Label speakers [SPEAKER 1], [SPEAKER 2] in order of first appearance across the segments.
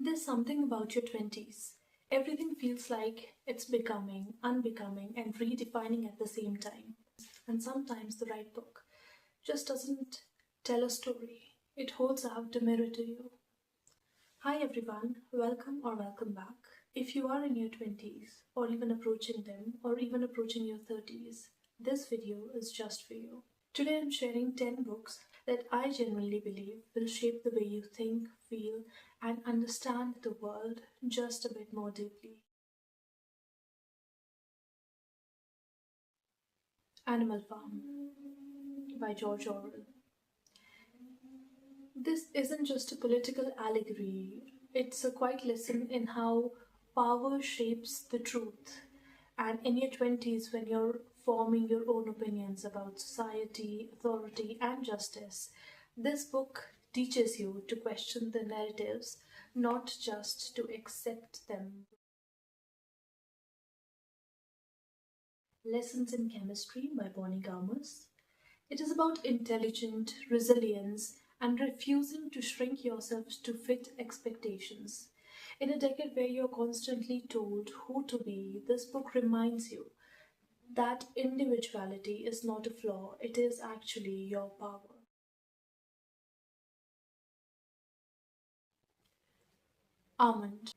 [SPEAKER 1] There's something about your 20s. Everything feels like it's becoming, unbecoming, and redefining at the same time. And sometimes the right book just doesn't tell a story, it holds out a mirror to you. Hi everyone, welcome back. If you are in your 20s, or even approaching them, or even approaching your 30s, this video is just for you. Today I'm sharing 10 books that I genuinely believe will shape the way you think, feel, and understand the world just a bit more deeply. Animal Farm by George Orwell. This isn't just a political allegory, it's a quiet lesson in how power shapes the truth. And in your 20s, when you're forming your own opinions about society, authority, and justice, this book teaches you to question the narratives, not just to accept them. Lessons in Chemistry by Bonnie Garmus. It is about intelligent resilience and refusing to shrink yourself to fit expectations. In a decade where you're constantly told who to be, this book reminds you that individuality is not a flaw, it is actually your power. Almond,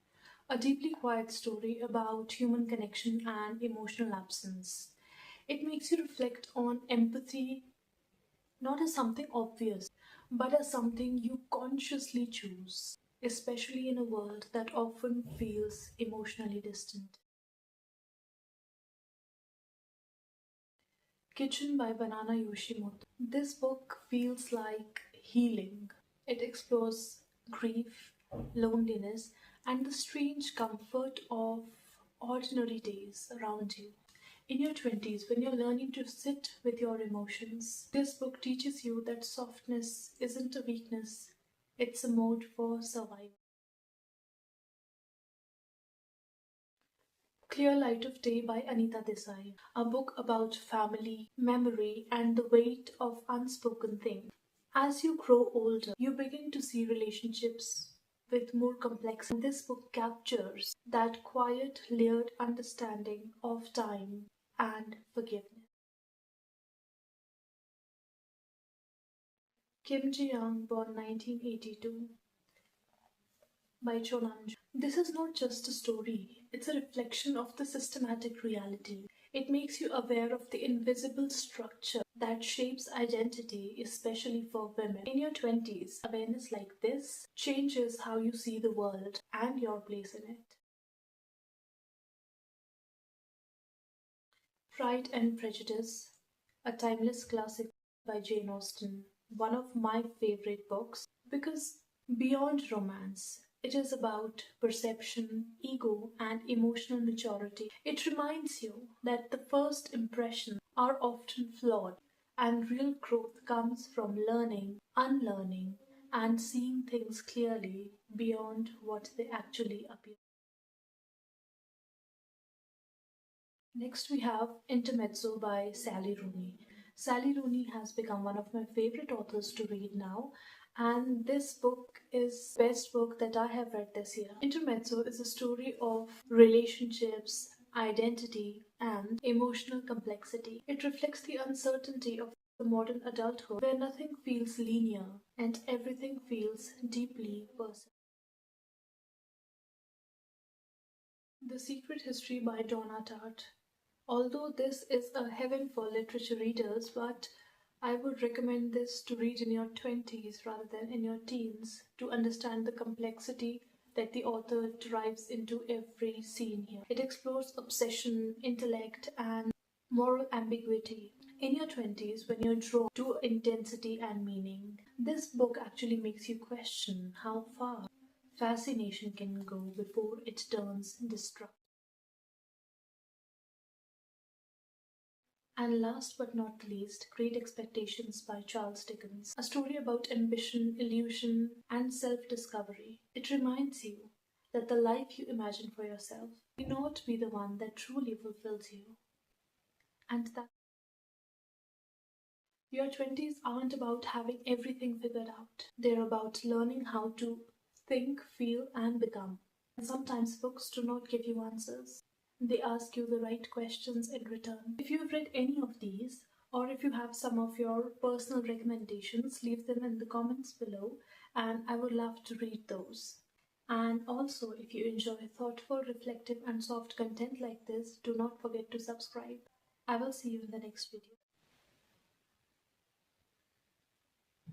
[SPEAKER 1] a deeply quiet story about human connection and emotional absence. It makes you reflect on empathy not as something obvious, but as something you consciously choose, especially in a world that often feels emotionally distant. Kitchen by Banana Yoshimoto. This book feels like healing. It explores grief, loneliness, and the strange comfort of ordinary days around you. In your 20s, when you're learning to sit with your emotions, this book teaches you that softness isn't a weakness, it's a mode for survival. Clear Light of Day by Anita Desai, a book about family, memory, and the weight of unspoken things. As you grow older, you begin to see relationships with more complexity. This book captures that quiet, layered understanding of time and forgiveness. Kim Ji-young, born 1982, by Chonamju. This is not just a story, it's a reflection of the systematic reality. It makes you aware of the invisible structure that shapes identity, especially for women. In your 20s, awareness like this changes how you see the world and your place in it. Pride and Prejudice, a timeless classic by Jane Austen, one of my favorite books because beyond romance, it is about perception, ego, and emotional maturity. It reminds you that the first impressions are often flawed, and real growth comes from learning, unlearning, and seeing things clearly beyond what they actually appear. Next, we have Intermezzo by Sally Rooney. Sally Rooney has become one of my favorite authors to read now, and this book is the best book that I have read this year. Intermezzo is a story of relationships, identity, and emotional complexity. It reflects the uncertainty of the modern adulthood where nothing feels linear and everything feels deeply personal. The Secret History by Donna Tartt. Although this is a heaven for literature readers, but I would recommend this to read in your 20s rather than in your teens to understand the complexity that the author drives into every scene here. It explores obsession, intellect, and moral ambiguity. In your 20s, when you're drawn to intensity and meaning, this book actually makes you question how far fascination can go before it turns destructive. And last but not least, Great Expectations by Charles Dickens, a story about ambition, illusion, and self discovery. It reminds you that the life you imagine for yourself may not be the one that truly fulfills you, and that your 20s aren't about having everything figured out. They're about learning how to think, feel, and become. And sometimes books do not give you answers. They ask you the right questions in return. If you've read any of these, or if you have some of your personal recommendations, leave them in the comments below, and I would love to read those. And also, if you enjoy thoughtful, reflective, and soft content like this, do not forget to subscribe. I will see you in the next video.